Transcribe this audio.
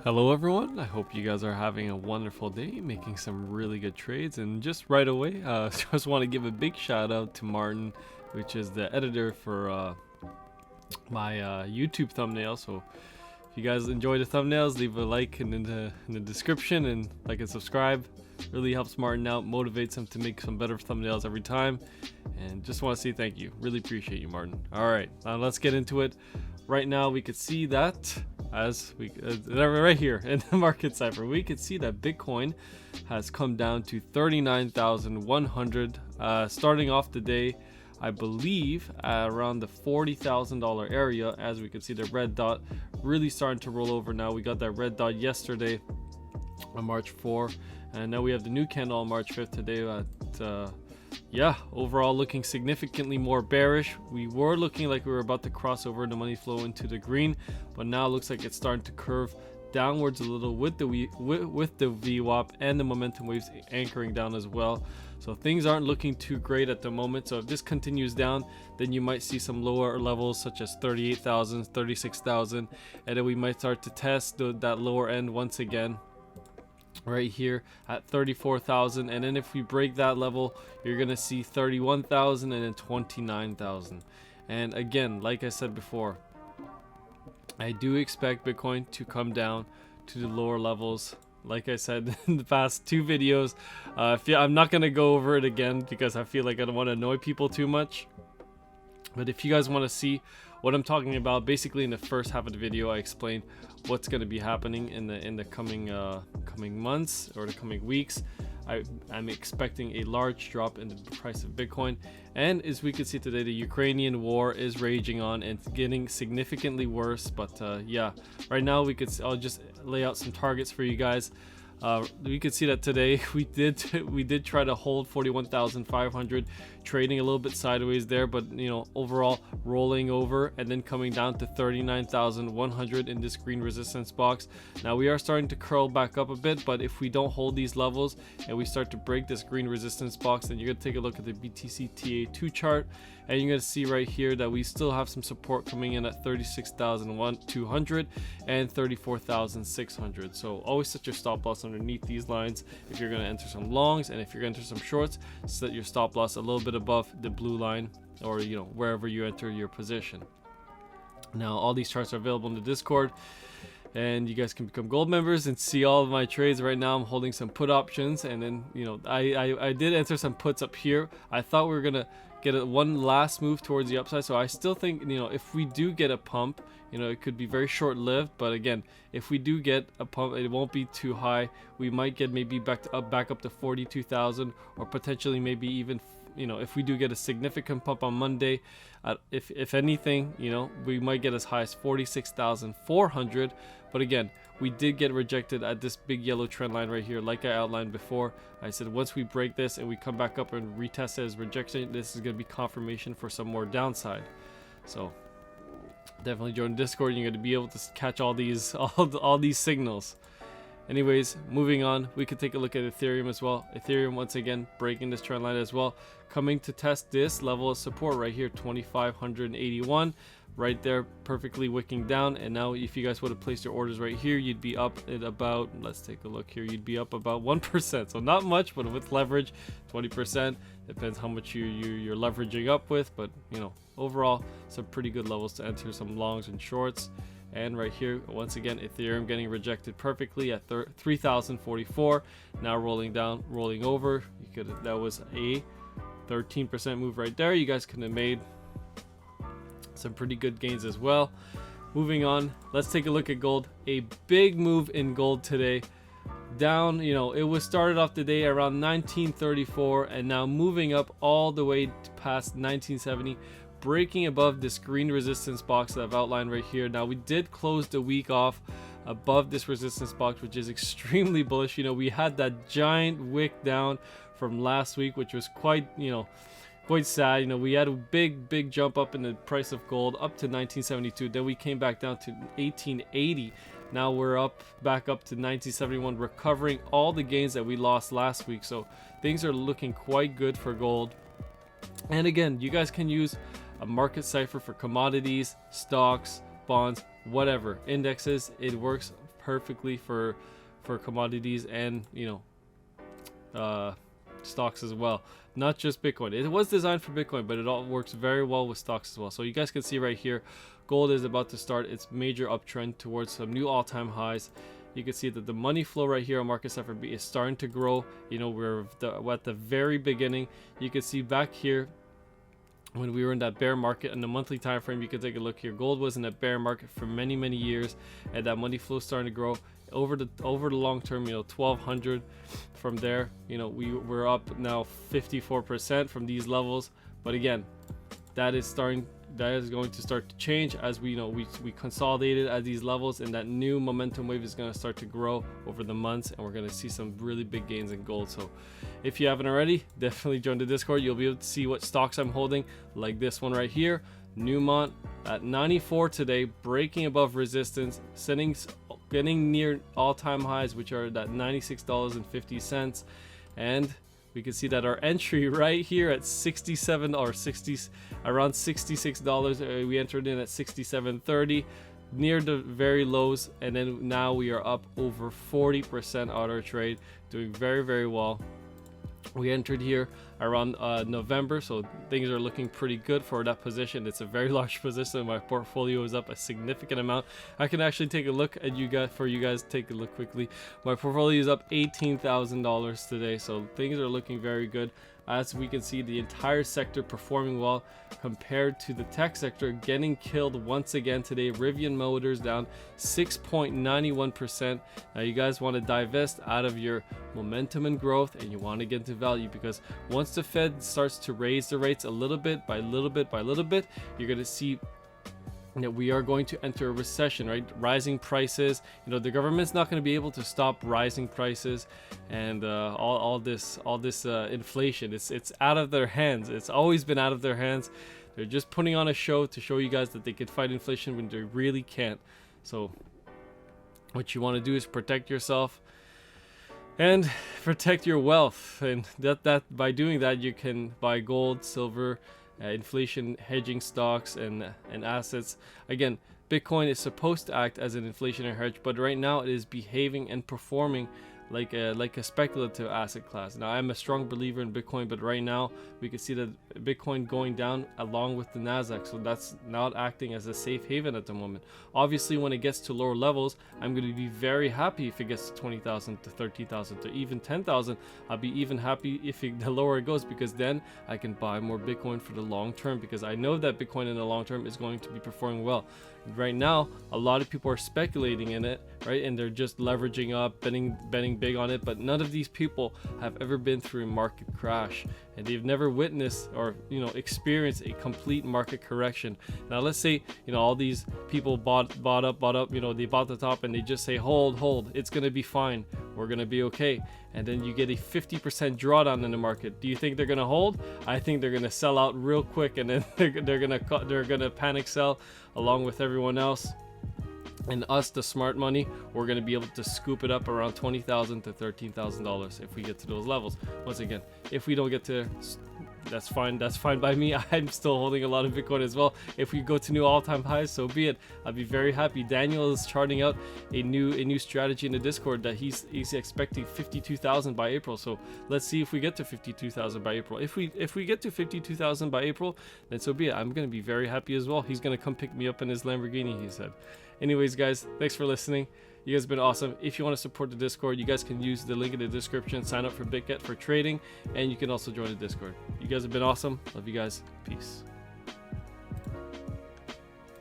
Hello everyone, I hope you guys are having a wonderful day, making some really good trades. And just right away, just want to give a big shout out to Martin, which is the editor for my YouTube thumbnail. So if you guys enjoy the thumbnails, leave a like in the description and like and subscribe. Really helps Martin out, motivates him to make some better thumbnails every time. And just want to say thank you. Really appreciate you, Martin. Alright, now let's get into it. Right now we could see that as we right here in the market cipher, we could see that Bitcoin has come down to 39,100, starting off the day, I believe, around the $40,000 area. As we can see, the red dot really starting to roll over now. We got that red dot yesterday on March 4, and now we have the new candle on March 5th today at yeah, overall looking significantly more bearish. We were looking like we were about to cross over the money flow into the green, but now it looks like it's starting to curve downwards a little with the VWAP and the momentum waves anchoring down as well. So things aren't looking too great at the moment. So if this continues down, then you might see some lower levels such as 38,000, 36,000, and then we might start to test that lower end once again right here at 34,000. And then if we break that level, you're gonna see 31,000 and then 29,000. And again, like I said before, I do expect Bitcoin to come down to the lower levels. Like I said in the past two videos, I'm not gonna go over it again because I feel like I don't want to annoy people too much. But if you guys want to see what I'm talking about, basically in the first half of the video I explained what's going to be happening in the coming months or the coming weeks. I'm expecting a large drop in the price of Bitcoin, and as we can see today, the Ukrainian war is raging on and it's getting significantly worse. But yeah, right now I'll just lay out some targets for you guys. We could see that today we did try to hold 41,500, trading a little bit sideways there, but you know, overall rolling over and then coming down to 39,100 in this green resistance box. Now we are starting to curl back up a bit, but if we don't hold these levels and we start to break this green resistance box, then you're gonna take a look at the BTC TA2 chart, and you're gonna see right here that we still have some support coming in at 36,200 and 34,600. So always set your stop loss underneath these lines if you're gonna enter some longs, and if you're gonna enter some shorts, set your stop loss a little bit above the blue line, or you know, wherever you enter your position. Now all these charts are available in the Discord, and you guys can become gold members and see all of my trades. Right now I'm holding some put options, and then you know, I did enter some puts up here. I thought we were gonna get one last move towards the upside, so I still think, you know, if we do get a pump, you know, it could be very short-lived, but again, if we do get a pump, it won't be too high. We might get maybe back up to 42,000, or potentially maybe even, you know, if we do get a significant pump on Monday, if anything, you know, we might get as high as 46,400. But again, we did get rejected at this big yellow trend line right here. Like I outlined before, I said once we break this and we come back up and retest it as rejection, this is going to be confirmation for some more downside. So definitely join Discord. You're going to be able to catch all these signals. Anyways, moving on, we could take a look at Ethereum as well. Ethereum once again breaking this trend line as well, coming to test this level of support right here, 2,581. Right there, perfectly wicking down. And now if you guys would have placed your orders right here, you'd be up at about, let's take a look here, you'd be up about 1%. So not much, but with leverage 20%. Depends how much you're leveraging up with, but you know, overall some pretty good levels to enter some longs and shorts. And right here, once again, Ethereum getting rejected perfectly at 3,044. Now rolling down, rolling over. That was a 13% move right there. You guys could have made some pretty good gains as well. Moving on, let's take a look at gold. A big move in gold today, down, you know, it was started off the day around 1934 and now moving up all the way past 1970, breaking above this green resistance box that I've outlined right here. Now we did close the week off above this resistance box, which is extremely bullish. You know, we had that giant wick down from last week, which was quite, you know, quite sad. You know, we had a big jump up in the price of gold up to 1972. Then we came back down to 1880. Now we're back up to 1971, recovering all the gains that we lost last week. So things are looking quite good for gold. And again, you guys can use a market cipher for commodities, stocks, bonds, whatever, indexes. It works perfectly for commodities and, you know, stocks as well, not just Bitcoin. It was designed for Bitcoin, but it all works very well with stocks as well. So you guys can see right here, gold is about to start its major uptrend towards some new all-time highs. You can see that the money flow right here on MarketSFRB is starting to grow. You know, we're at the very beginning. You can see back here when we were in that bear market in the monthly time frame. You can take a look here. Gold was in that bear market for many years, and that money flow is starting to grow over the long term. You know, 1200 from there. You know, we're up now 54% from these levels. But again, that is going to start to change as we consolidated at these levels, and that new momentum wave is going to start to grow over the months, and we're going to see some really big gains in gold. So if you haven't already, definitely join the Discord. You'll be able to see what stocks I'm holding, like this one right here, Newmont at 94 today, breaking above resistance, getting near all-time highs, which are at $96.50, and we can see that our entry right here at 67 or 60, around $66. We entered in at 67.30, near the very lows, and then now we are up over 40% on our trade, doing very well. We entered here around November, so things are looking pretty good for that position. It's a very large position. My portfolio is up a significant amount. I can actually take a look at you guys take a look quickly. My portfolio is up $18,000 today, so things are looking very good. As we can see, the entire sector performing well compared to the tech sector getting killed once again today. Rivian Motors down 6.91%. Now you guys want to divest out of your momentum and growth, and you want to get into value, because once the Fed starts to raise the rates a little bit by little bit, you're going to see that we are going to enter a recession, right? Rising prices, you know, the government's not going to be able to stop rising prices, and all this inflation, it's out of their hands. It's always been out of their hands. They're just putting on a show to show you guys that they can fight inflation when they really can't. So what you want to do is protect yourself and protect your wealth, and that by doing that you can buy gold, silver, inflation hedging stocks and assets. Again, Bitcoin is supposed to act as an inflationary hedge, but right now it is behaving and performing like a speculative asset class. Now, I'm a strong believer in Bitcoin, but right now we can see that Bitcoin going down along with the Nasdaq, so that's not acting as a safe haven at the moment. Obviously, when it gets to lower levels, I'm going to be very happy if it gets to 20,000 to 30,000 to even 10,000. I'll be even happy if the lower it goes, because then I can buy more Bitcoin for the long term, because I know that Bitcoin in the long term is going to be performing well. Right now, a lot of people are speculating in it, right? And they're just leveraging up, betting big on it. But none of these people have ever been through a market crash, and they've never witnessed or, you know, experienced a complete market correction. Now, let's say, you know, all these people bought up, you know, they bought the top and they just say, hold, it's gonna be fine, we're gonna be okay. And then you get a 50% drawdown in the market. Do you think they're gonna hold? I think they're gonna sell out real quick, and then they're gonna panic sell along with everyone else. And us, the smart money, we're going to be able to scoop it up around $20,000 to $13,000 if we get to those levels. Once again, if we don't get to, that's fine by me. I'm still holding a lot of Bitcoin as well. If we go to new all-time highs, so be it. I'll be very happy. Daniel is charting out a new strategy in the Discord that he's expecting 52,000 by April. So let's see if we get to 52,000 by April. If we get to 52,000 by April, then so be it. I'm going to be very happy as well. He's going to come pick me up in his Lamborghini, he said. Anyways, guys, thanks for listening. You guys have been awesome. If you want to support the Discord, you guys can use the link in the description, sign up for BitGet for trading, and you can also join the Discord. You guys have been awesome. Love you guys. Peace.